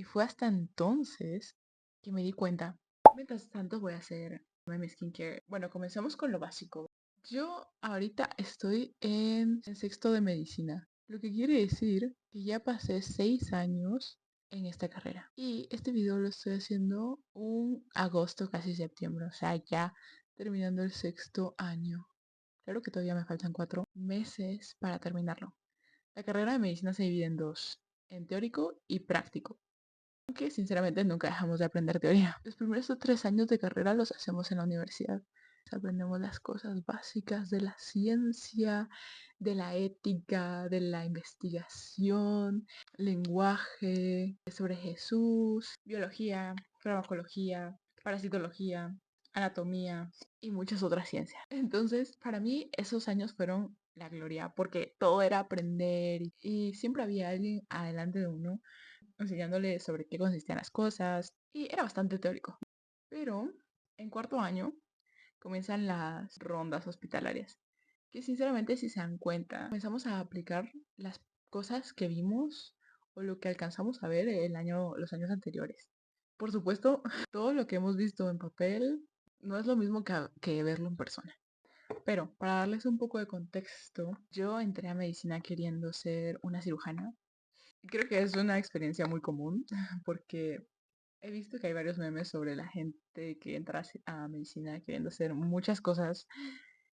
Y fue hasta entonces que me di cuenta. Mientras tanto voy a hacer mi skincare. Bueno, comencemos con lo básico. Yo ahorita estoy en sexto de medicina, lo que quiere decir que ya pasé 6 años en esta carrera. Y este video lo estoy haciendo un agosto, casi septiembre, o sea, ya terminando el sexto año. Claro que todavía me faltan 4 meses para terminarlo. La carrera de medicina se divide en dos, en teórico y práctico. Aunque sinceramente nunca dejamos de aprender teoría. Los primeros 3 años de carrera los hacemos en la universidad. Aprendemos las cosas básicas de la ciencia, de la ética, de la investigación, lenguaje, sobre Jesús, biología, farmacología, parasitología, anatomía y muchas otras ciencias. Entonces, para mí esos años fueron la gloria porque todo era aprender y siempre había alguien adelante de uno enseñándole sobre qué consistían las cosas y era bastante teórico. Pero en cuarto año comienzan las rondas hospitalarias, que sinceramente si se dan cuenta, comenzamos a aplicar las cosas que vimos o lo que alcanzamos a ver los años anteriores. Por supuesto, todo lo que hemos visto en papel no es lo mismo que verlo en persona. Pero para darles un poco de contexto, yo entré a medicina queriendo ser una cirujana. Creo que es una experiencia muy común porque he visto que hay varios memes sobre la gente que entra a medicina queriendo hacer muchas cosas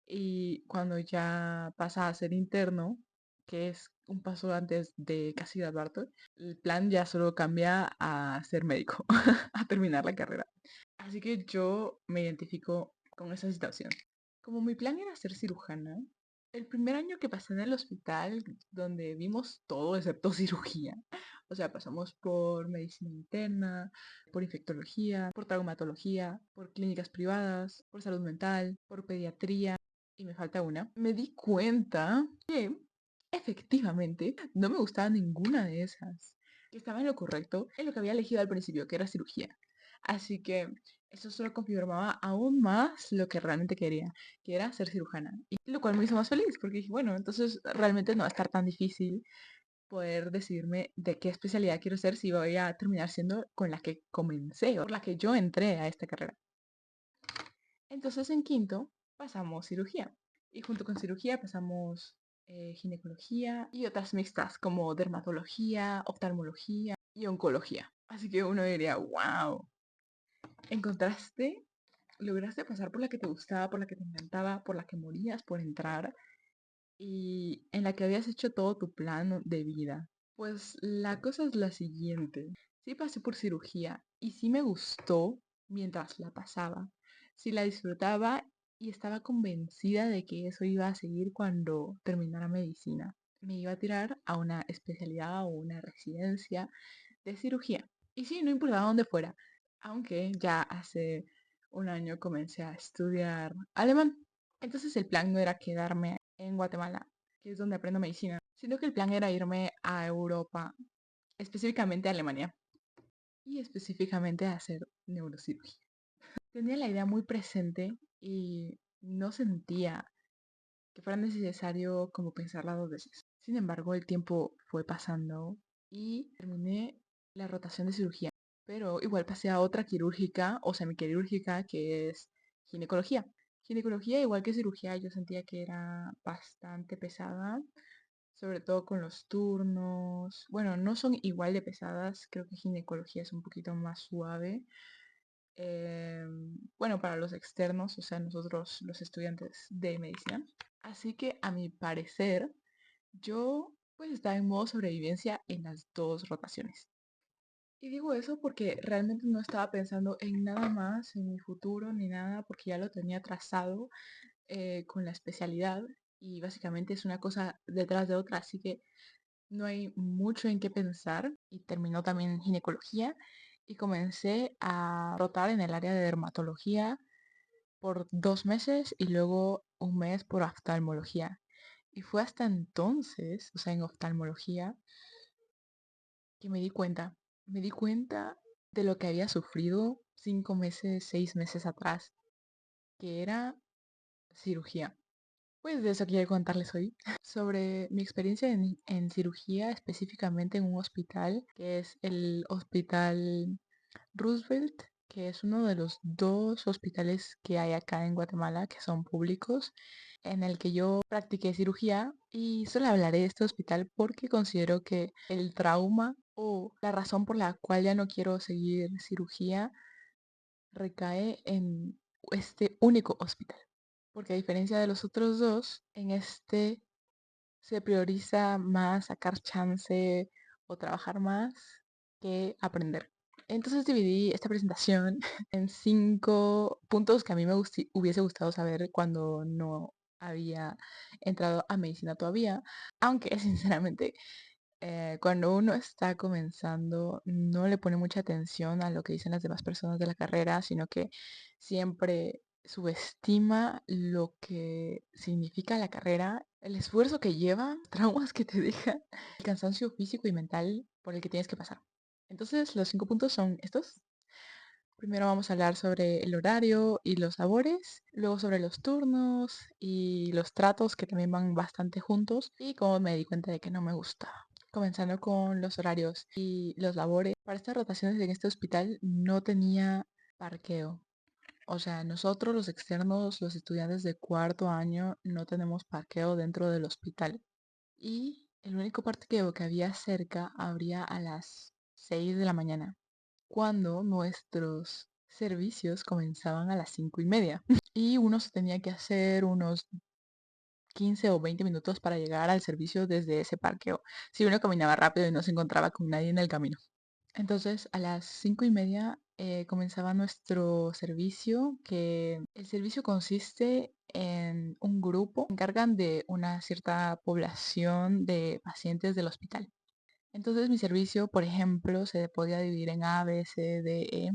y cuando ya pasa a ser interno, que es un paso antes de casi graduarte, el plan ya solo cambia a ser médico, a terminar la carrera. Así que yo me identifico con esa situación. Como mi plan era ser cirujana, el primer año que pasé en el hospital, donde vimos todo excepto cirugía, o sea, pasamos por medicina interna, por infectología, por traumatología, por clínicas privadas, por salud mental, por pediatría, y me falta una, me di cuenta que efectivamente no me gustaba ninguna de esas, que estaba en lo correcto, en lo que había elegido al principio, que era cirugía. Así que eso solo confirmaba aún más lo que realmente quería, que era ser cirujana. Y lo cual me hizo más feliz, porque dije, bueno, entonces realmente no va a estar tan difícil poder decidirme de qué especialidad quiero ser si voy a terminar siendo con la que comencé o por la que yo entré a esta carrera. Entonces en quinto pasamos cirugía. Y junto con cirugía pasamos ginecología y otras mixtas como dermatología, oftalmología y oncología. Así que uno diría, wow, encontraste, lograste pasar por la que te gustaba, por la que te encantaba, por la que morías por entrar y en la que habías hecho todo tu plan de vida. Pues la cosa es la siguiente. Sí pasé por cirugía y sí me gustó mientras la pasaba. Sí la disfrutaba y estaba convencida de que eso iba a seguir cuando terminara medicina. Me iba a tirar a una especialidad o una residencia de cirugía. Y sí, no importaba dónde fuera, aunque ya hace un año comencé a estudiar alemán. Entonces el plan no era quedarme en Guatemala, que es donde aprendo medicina, sino que el plan era irme a Europa, específicamente a Alemania, y específicamente a hacer neurocirugía. Tenía la idea muy presente y no sentía que fuera necesario como pensarla 2 veces. Sin embargo, el tiempo fue pasando y terminé la rotación de cirugía. Pero igual pasé a otra quirúrgica o semiquirúrgica que es ginecología. Ginecología, igual que cirugía, yo sentía que era bastante pesada, sobre todo con los turnos. Bueno, no son igual de pesadas, creo que ginecología es un poquito más suave. Bueno, para los externos, o sea, nosotros los estudiantes de medicina. Así que a mi parecer, yo pues estaba en modo sobrevivencia en las dos rotaciones. Y digo eso porque realmente no estaba pensando en nada más, en mi futuro ni nada, porque ya lo tenía trazado con la especialidad y básicamente es una cosa detrás de otra, así que no hay mucho en qué pensar. Y terminó también ginecología y comencé a rotar en el área de dermatología por 2 meses y luego un mes por oftalmología. Y fue hasta entonces, o sea, en oftalmología, que me di cuenta de lo que había sufrido 5 meses, 6 meses atrás, que era cirugía. Pues de eso quiero contarles hoy, sobre mi experiencia en cirugía, específicamente en un hospital, que es el Hospital Roosevelt, que es uno de los dos hospitales que hay acá en Guatemala, que son públicos, en el que yo practiqué cirugía. Y solo hablaré de este hospital porque considero que el trauma o la razón por la cual ya no quiero seguir cirugía recae en este único hospital. Porque a diferencia de los otros dos, en este se prioriza más sacar chance o trabajar más que aprender. Entonces dividí esta presentación en 5 puntos que a mí me hubiese gustado saber cuando no había entrado a medicina todavía, aunque sinceramente cuando uno está comenzando no le pone mucha atención a lo que dicen las demás personas de la carrera, sino que siempre subestima lo que significa la carrera, el esfuerzo que lleva, traumas que te deja, el cansancio físico y mental por el que tienes que pasar. Entonces, los 5 puntos son estos. Primero vamos a hablar sobre el horario y los labores, luego sobre los turnos y los tratos que también van bastante juntos y cómo me di cuenta de que no me gusta. Comenzando con los horarios y los labores. Para estas rotaciones en este hospital no tenía parqueo. O sea, nosotros los externos, los estudiantes de cuarto año, no tenemos parqueo dentro del hospital. Y el único parqueo que había cerca abría a las 6 de la mañana, cuando nuestros servicios comenzaban a las 5:30. Y uno se tenía que hacer unos 15 o 20 minutos para llegar al servicio desde ese parqueo, si uno caminaba rápido y no se encontraba con nadie en el camino. Entonces, a las 5:30 comenzaba nuestro servicio, que el servicio consiste en un grupo que se encargan de una cierta población de pacientes del hospital. Entonces, mi servicio, por ejemplo, se podía dividir en A, B, C, D, E.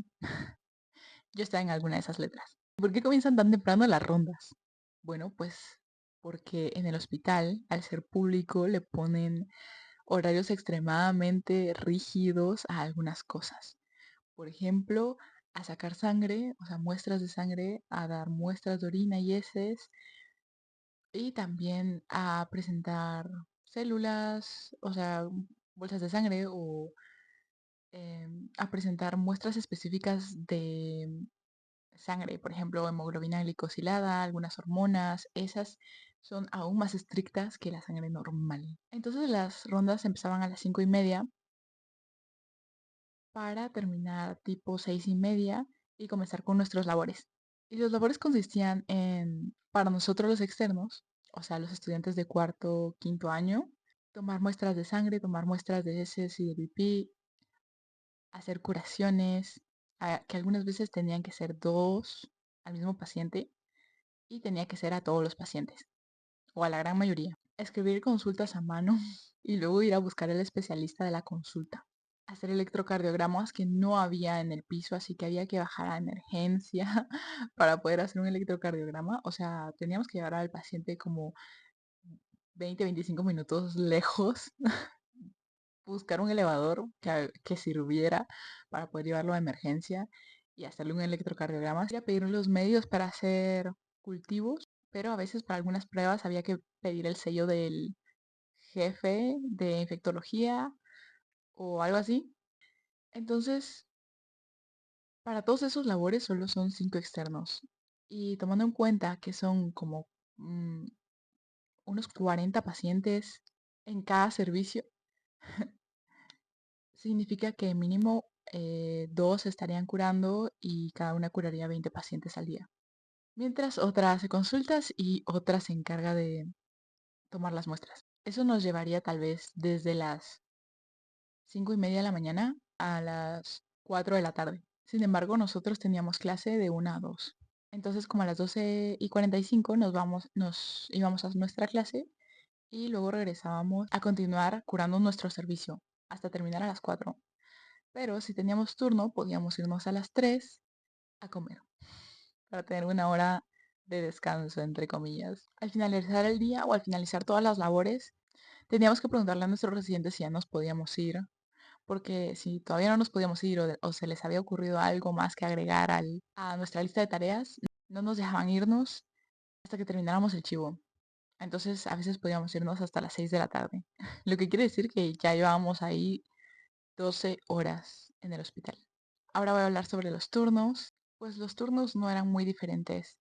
Yo estaba en alguna de esas letras. ¿Por qué comienzan tan temprano las rondas? Bueno, pues porque en el hospital, al ser público, le ponen horarios extremadamente rígidos a algunas cosas. Por ejemplo, a sacar sangre, o sea, muestras de sangre, a dar muestras de orina y heces, y también a presentar células, o sea, bolsas de sangre o a presentar muestras específicas de sangre, por ejemplo, hemoglobina glicosilada, algunas hormonas, esas son aún más estrictas que la sangre normal. Entonces las rondas empezaban a las 5:30 para terminar tipo 6:30 y comenzar con nuestros labores. Y los labores consistían en, para nosotros los externos, o sea, los estudiantes de cuarto, quinto año, tomar muestras de sangre, tomar muestras de heces y de pipí, hacer curaciones, que algunas veces tenían que ser dos al mismo paciente y tenía que ser a todos los pacientes, o a la gran mayoría. Escribir consultas a mano y luego ir a buscar al especialista de la consulta. Hacer electrocardiogramas que no había en el piso, así que había que bajar a emergencia para poder hacer un electrocardiograma. O sea, teníamos que llevar al paciente como 20-25 minutos lejos, buscar un elevador que sirviera para poder llevarlo a emergencia y hacerle un electrocardiograma. Ir a pedir los medios para hacer cultivos, pero a veces para algunas pruebas había que pedir el sello del jefe de infectología o algo así. Entonces, para todos esos labores solo son 5 externos. Y tomando en cuenta que son como mm, unos 40 pacientes en cada servicio, significa que mínimo dos estarían curando y cada una curaría 20 pacientes al día. Mientras otra hace consultas y otra se encarga de tomar las muestras. Eso nos llevaría tal vez desde las 5:30 de la mañana a las 4 de la tarde. Sin embargo, nosotros teníamos clase de 1 a 2. Entonces, como a las 12:45 nos íbamos a nuestra clase y luego regresábamos a continuar curando nuestro servicio hasta terminar a las 4. Pero si teníamos turno, podíamos irnos a las 3 a comer para tener una hora de descanso, entre comillas. Al finalizar el día o al finalizar todas las labores, teníamos que preguntarle a nuestros residentes si ya nos podíamos ir, porque si todavía no nos podíamos ir o se les había ocurrido algo más que agregar a nuestra lista de tareas, no nos dejaban irnos hasta que termináramos el chivo. Entonces a veces podíamos irnos hasta las 6 de la tarde, lo que quiere decir que ya llevábamos ahí 12 horas en el hospital. Ahora voy a hablar sobre los turnos. Pues los turnos no eran muy diferentes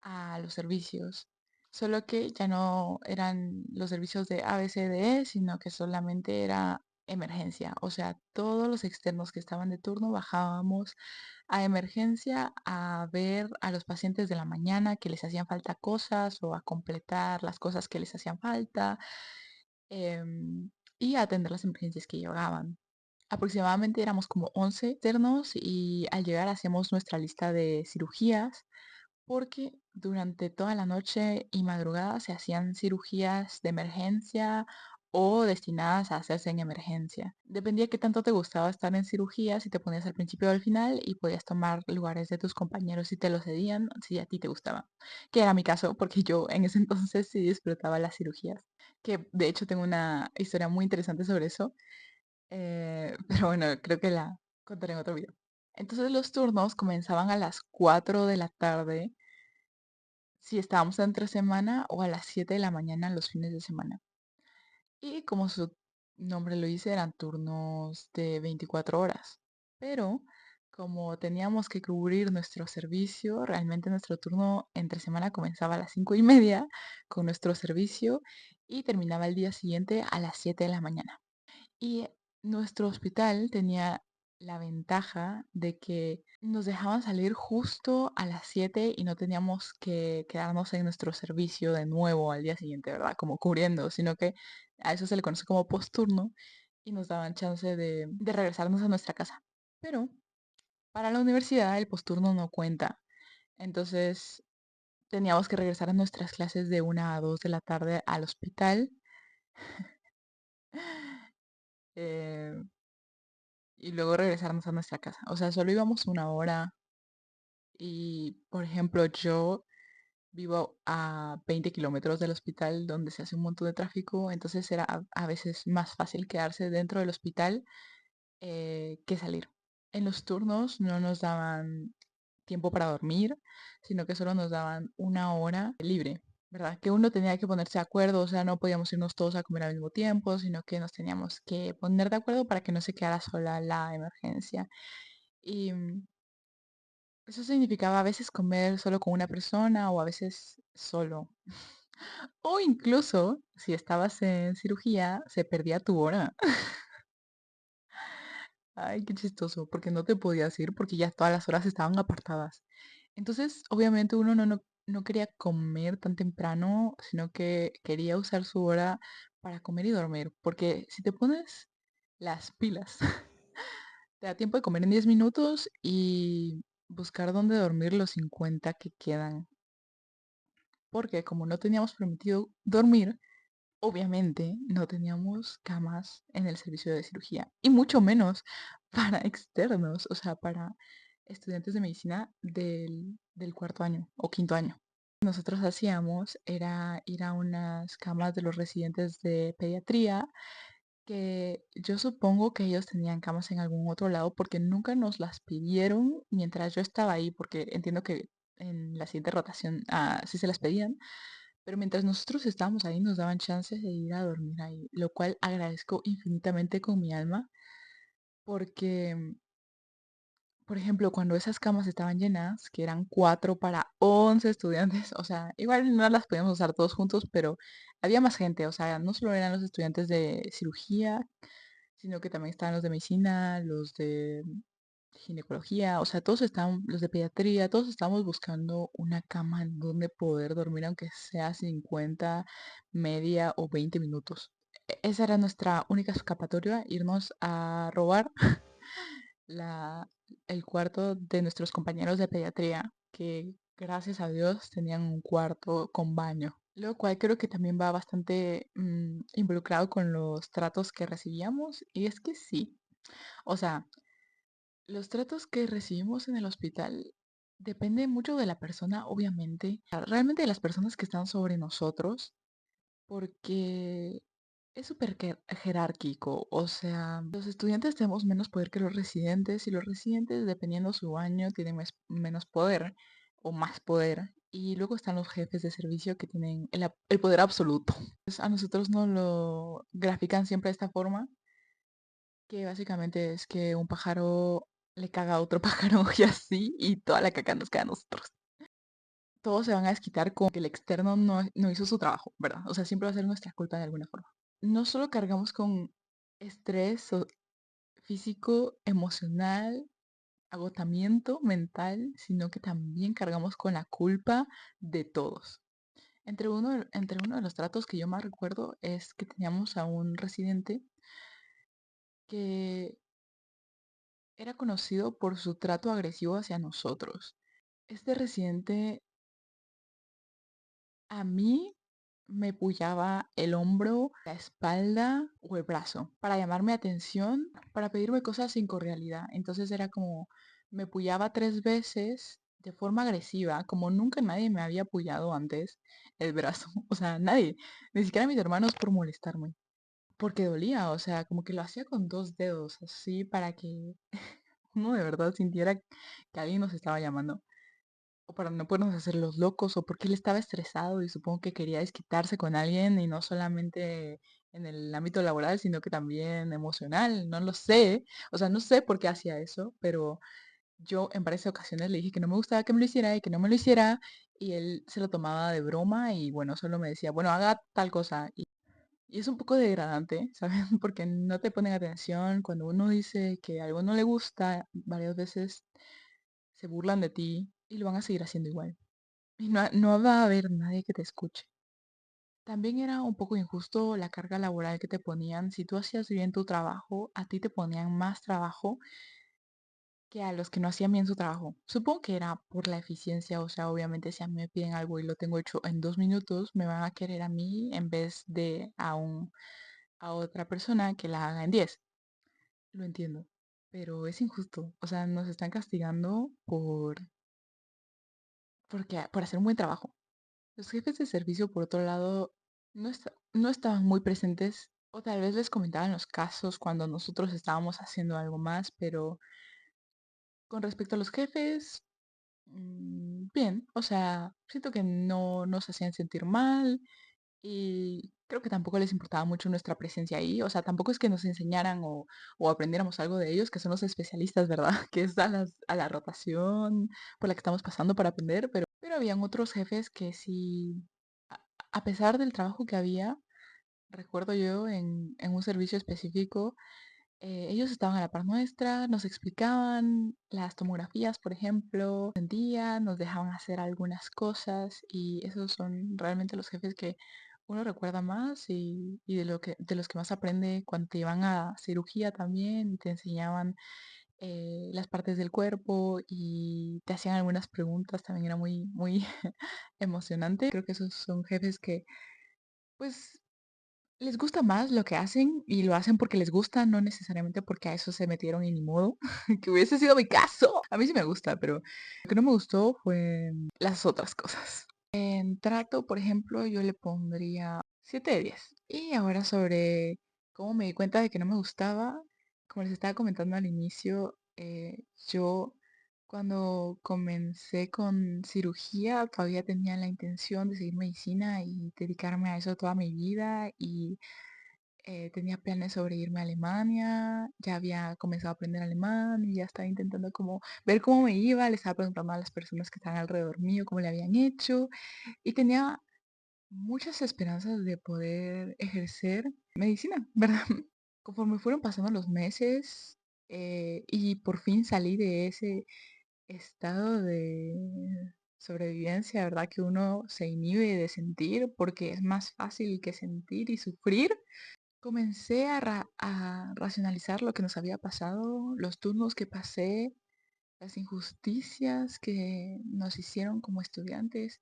a los servicios, solo que ya no eran los servicios de ABCDE, sino que solamente era emergencia. O sea, todos los externos que estaban de turno bajábamos a emergencia a ver a los pacientes de la mañana que les hacían falta cosas o a completar las cosas que les hacían falta, y a atender las emergencias que llegaban. Aproximadamente éramos como 11 externos y al llegar hacíamos nuestra lista de cirugías porque durante toda la noche y madrugada se hacían cirugías de emergencia o destinadas a hacerse en emergencia. Dependía qué tanto te gustaba estar en cirugía, si te ponías al principio o al final y podías tomar lugares de tus compañeros si te lo cedían, si a ti te gustaba. Que era mi caso, porque yo en ese entonces sí disfrutaba las cirugías. Que de hecho tengo una historia muy interesante sobre eso, pero bueno, creo que la contaré en otro video. Entonces los turnos comenzaban a las 4 de la tarde si estábamos entre semana o a las 7 de la mañana los fines de semana. Y como su nombre lo dice, eran turnos de 24 horas. Pero como teníamos que cubrir nuestro servicio, realmente nuestro turno entre semana comenzaba a las 5:30 con nuestro servicio y terminaba el día siguiente a las 7 de la mañana. Y nuestro hospital tenía la ventaja de que nos dejaban salir justo a las 7 y no teníamos que quedarnos en nuestro servicio de nuevo al día siguiente, ¿verdad? Como cubriendo, sino que a eso se le conoce como posturno y nos daban chance de regresarnos a nuestra casa. Pero para la universidad el posturno no cuenta. Entonces teníamos que regresar a nuestras clases de 1 a 2 de la tarde al hospital. eh, y luego regresarnos a nuestra casa. O sea, solo íbamos 1 hora y, por ejemplo, yo vivo a 20 kilómetros del hospital donde se hace un montón de tráfico, entonces era a veces más fácil quedarse dentro del hospital que salir. En los turnos no nos daban tiempo para dormir, sino que solo nos daban 1 hora libre, ¿verdad? Que uno tenía que ponerse de acuerdo, o sea, no podíamos irnos todos a comer al mismo tiempo, sino que nos teníamos que poner de acuerdo para que no se quedara sola la emergencia. Y eso significaba a veces comer solo con una persona o a veces solo. O incluso, si estabas en cirugía, se perdía tu hora. Ay, qué chistoso, porque no te podías ir porque ya todas las horas estaban apartadas. Entonces, obviamente uno no quería comer tan temprano, sino que quería usar su hora para comer y dormir. Porque si te pones las pilas, te da tiempo de comer en 10 minutos y buscar dónde dormir los 50 que quedan. Porque como no teníamos permitido dormir, obviamente no teníamos camas en el servicio de cirugía. Y mucho menos para externos, o sea, para estudiantes de medicina del cuarto año o quinto año. Nosotros hacíamos era ir a unas camas de los residentes de pediatría, que yo supongo que ellos tenían camas en algún otro lado porque nunca nos las pidieron mientras yo estaba ahí, porque entiendo que en la siguiente rotación sí se las pedían, pero mientras nosotros estábamos ahí nos daban chances de ir a dormir ahí, lo cual agradezco infinitamente con mi alma, porque por ejemplo, cuando esas camas estaban llenas, que eran 4 para 11 estudiantes, o sea, igual no las podíamos usar todos juntos, pero había más gente, o sea, no solo eran los estudiantes de cirugía, sino que también estaban los de medicina, los de ginecología, o sea, todos estaban, los de pediatría, todos estábamos buscando una cama en donde poder dormir, aunque sea 50, media o 20 minutos. Esa era nuestra única escapatoria, irnos a robar la, el cuarto de nuestros compañeros de pediatría, que gracias a Dios tenían un cuarto con baño, lo cual creo que también va bastante involucrado con los tratos que recibíamos. Y es que sí, o sea, los tratos que recibimos en el hospital dependen mucho de la persona, obviamente, realmente de las personas que están sobre nosotros, porque es súper jerárquico, o sea, los estudiantes tenemos menos poder que los residentes y los residentes, dependiendo su año, tienen menos poder o más poder. Y luego están los jefes de servicio que tienen el poder absoluto. Pues a nosotros nos lo grafican siempre de esta forma, que básicamente es que un pájaro le caga a otro pájaro y así, y toda la caca nos cae a nosotros. Todos se van a desquitar con que el externo no hizo su trabajo, ¿verdad? O sea, siempre va a ser nuestra culpa de alguna forma. No solo cargamos con estrés físico, emocional, agotamiento mental, sino que también cargamos con la culpa de todos. Entre uno de los tratos que yo más recuerdo es que teníamos a un residente que era conocido por su trato agresivo hacia nosotros. Este residente a mí me pullaba el hombro, la espalda o el brazo para llamarme atención, para pedirme cosas sin cordialidad. Entonces era como, me pullaba 3 veces de forma agresiva, como nunca nadie me había pullado antes el brazo. O sea, nadie, ni siquiera mis hermanos por molestarme. Porque dolía, o sea, como que lo hacía con 2 dedos, así para que uno de verdad sintiera que alguien nos estaba llamando. O para no podernos hacer los locos, o porque él estaba estresado y supongo que quería desquitarse con alguien y no solamente en el ámbito laboral, sino que también emocional, no lo sé. O sea, no sé por qué hacía eso, pero yo en varias ocasiones le dije que no me gustaba que me lo hiciera y que no me lo hiciera, y él se lo tomaba de broma y bueno, solo me decía, bueno, haga tal cosa. Y es un poco degradante, ¿sabes? Porque no te ponen atención. Cuando uno dice que algo no le gusta, varias veces se burlan de ti y lo van a seguir haciendo igual. Y no va a haber nadie que te escuche. También era un poco injusto la carga laboral que te ponían. Si tú hacías bien tu trabajo, a ti te ponían más trabajo que a los que no hacían bien su trabajo. Supongo que era por la eficiencia, o sea, obviamente si a mí me piden algo y lo tengo hecho en 2 minutos, me van a querer a mí en vez de a otra persona que la haga en 10. Lo entiendo, pero es injusto. O sea, nos están castigando por hacer un buen trabajo. Los jefes de servicio, por otro lado, no estaban muy presentes o tal vez les comentaban los casos cuando nosotros estábamos haciendo algo más, pero con respecto a los jefes, bien, o sea, siento que no nos hacían sentir mal y creo que tampoco les importaba mucho nuestra presencia ahí, o sea, tampoco es que nos enseñaran o aprendiéramos algo de ellos, que son los especialistas, ¿verdad? Que es a la rotación por la que estamos pasando para aprender, pero habían otros jefes que sí, a, a pesar del trabajo que había, recuerdo yo en un servicio específico, ellos estaban a la par nuestra, nos explicaban las tomografías, por ejemplo, entendían, nos dejaban hacer algunas cosas y esos son realmente los jefes que uno recuerda más y de los que más aprende cuando te iban a cirugía también y te enseñaban las partes del cuerpo y te hacían algunas preguntas, también era muy, muy emocionante. Creo que esos son jefes que pues les gusta más lo que hacen y lo hacen porque les gusta, no necesariamente porque a eso se metieron y ni modo, que hubiese sido mi caso. A mí sí me gusta, pero lo que no me gustó fue las otras cosas. En trato, por ejemplo, yo le pondría 7 de 10. Y ahora sobre cómo me di cuenta de que no me gustaba, como les estaba comentando al inicio, yo cuando comencé con cirugía todavía tenía la intención de seguir medicina y dedicarme a eso toda mi vida y tenía planes sobre irme a Alemania, ya había comenzado a aprender alemán y ya estaba intentando como ver cómo me iba, le estaba preguntando a las personas que estaban alrededor mío cómo le habían hecho y tenía muchas esperanzas de poder ejercer medicina, ¿verdad? Conforme fueron pasando los meses y por fin salí de ese estado de sobrevivencia, ¿verdad? Que uno se inhibe de sentir porque es más fácil que sentir y sufrir. Comencé a racionalizar lo que nos había pasado, los turnos que pasé, las injusticias que nos hicieron como estudiantes,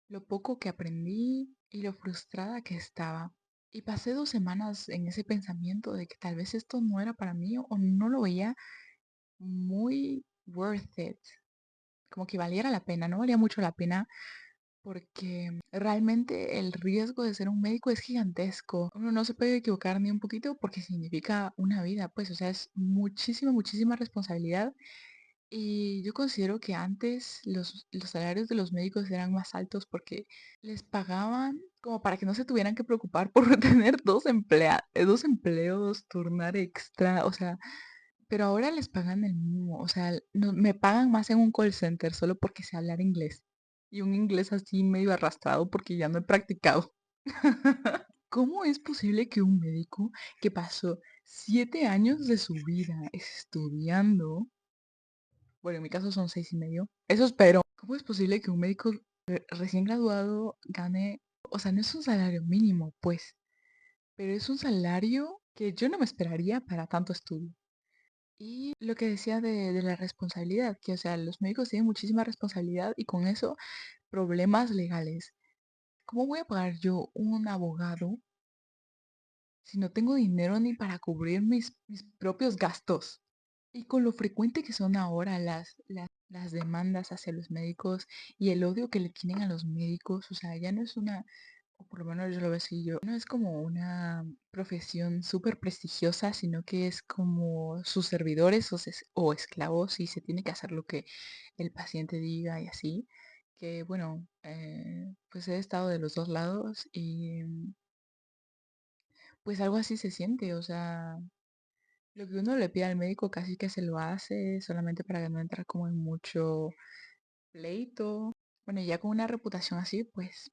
lo poco que aprendí y lo frustrada que estaba. Y pasé 2 semanas en ese pensamiento de que tal vez esto no era para mí o no lo veía muy worth it, como que valiera la pena, no valía mucho la pena porque realmente el riesgo de ser un médico es gigantesco. Uno no se puede equivocar ni un poquito porque significa una vida, pues, o sea, es muchísima, muchísima responsabilidad Y yo considero que antes los salarios de los médicos eran más altos porque les pagaban como para que no se tuvieran que preocupar por tener dos empleos, turnar extra, o sea, pero ahora les pagan el mismo, o sea, me pagan más en un call center solo porque sé hablar inglés. Y un inglés así medio arrastrado porque ya no he practicado. ¿Cómo es posible que un médico que pasó 7 años de su vida estudiando, bueno, en mi caso son 6 y medio, eso espero, cómo es posible que un médico recién graduado gane, o sea, no es un salario mínimo, pues, pero es un salario que yo no me esperaría para tanto estudio? Y lo que decía de la responsabilidad, que o sea, los médicos tienen muchísima responsabilidad y con eso problemas legales. ¿Cómo voy a pagar yo un abogado si no tengo dinero ni para cubrir mis propios gastos? Y con lo frecuente que son ahora las demandas hacia los médicos y el odio que le tienen a los médicos, o sea, ya no es una, o por lo menos yo lo veo así yo, no es como una profesión súper prestigiosa, sino que es como sus servidores o esclavos y se tiene que hacer lo que el paciente diga y así. Que bueno, pues he estado de los dos lados y pues algo así se siente, o sea, lo que uno le pide al médico casi que se lo hace solamente para no entrar como en mucho pleito. Bueno, y ya con una reputación así, pues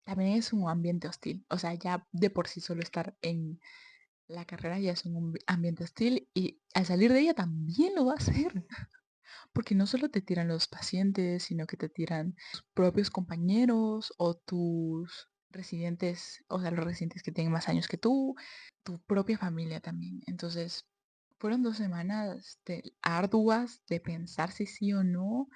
también es un ambiente hostil. O sea, ya de por sí solo estar en la carrera ya es un ambiente hostil y al salir de ella también lo va a hacer. Porque no solo te tiran los pacientes, sino que te tiran tus propios compañeros o tus residentes, o sea, los residentes que tienen más años que tú, tu propia familia también. Entonces, fueron 2 semanas arduas de pensar si sí o no.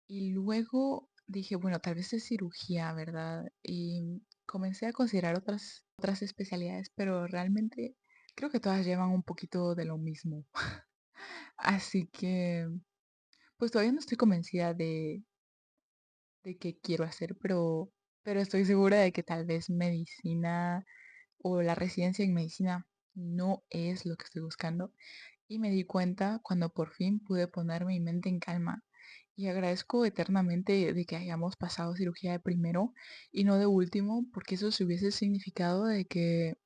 Y luego dije, bueno, tal vez es cirugía, ¿verdad? Y comencé a considerar otras especialidades, pero realmente creo que todas llevan un poquito de lo mismo. Así que, pues todavía no estoy convencida de qué quiero hacer, pero estoy segura de que tal vez medicina o la residencia en medicina no es lo que estoy buscando. Y me di cuenta cuando por fin pude poner mi mente en calma. Y agradezco eternamente de que hayamos pasado cirugía de primero y no de último, porque eso se hubiese significado de que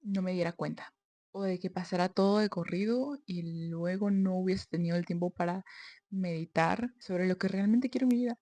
no me diera cuenta. O de que pasara todo de corrido y luego no hubiese tenido el tiempo para meditar sobre lo que realmente quiero en mi vida.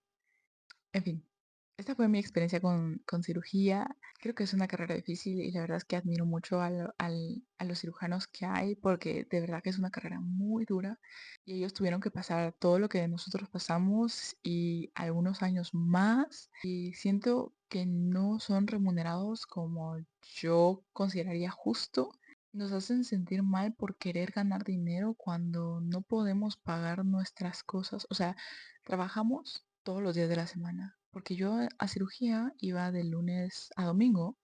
En fin, esta fue mi experiencia con cirugía. Creo que es una carrera difícil y la verdad es que admiro mucho a los cirujanos que hay porque de verdad que es una carrera muy dura y ellos tuvieron que pasar todo lo que nosotros pasamos y algunos años más y siento que no son remunerados como yo consideraría justo. Nos hacen sentir mal por querer ganar dinero cuando no podemos pagar nuestras cosas. O sea, trabajamos todos los días de la semana. Porque yo a cirugía iba de lunes a domingo.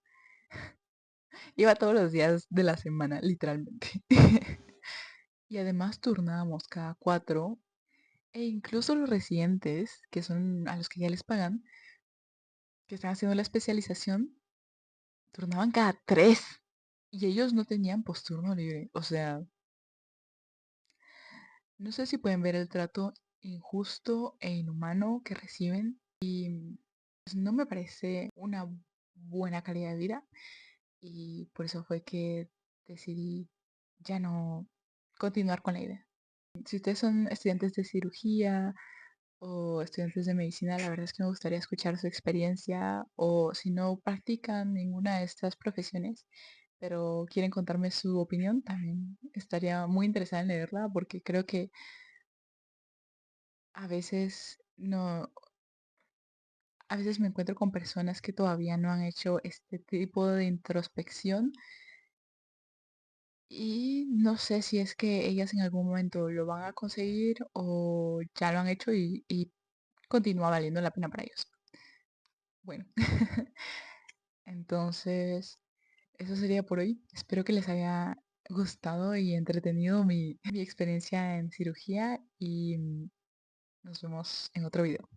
Iba todos los días de la semana, literalmente. Y además turnábamos cada 4. E incluso los residentes, que son a los que ya les pagan, que están haciendo la especialización, turnaban cada 3. Y ellos no tenían posturno libre. O sea, no sé si pueden ver el trato injusto e inhumano que reciben y pues, no me parece una buena calidad de vida y por eso fue que decidí ya no continuar con la idea. Si ustedes son estudiantes de cirugía o estudiantes de medicina, la verdad es que me gustaría escuchar su experiencia o si no practican ninguna de estas profesiones, pero quieren contarme su opinión, también estaría muy interesada en leerla porque creo que a veces no, a veces me encuentro con personas que todavía no han hecho este tipo de introspección y no sé si es que ellas en algún momento lo van a conseguir o ya lo han hecho y continúa valiendo la pena para ellos. Bueno, entonces eso sería por hoy. Espero que les haya gustado y entretenido mi experiencia en cirugía y nos vemos en otro video.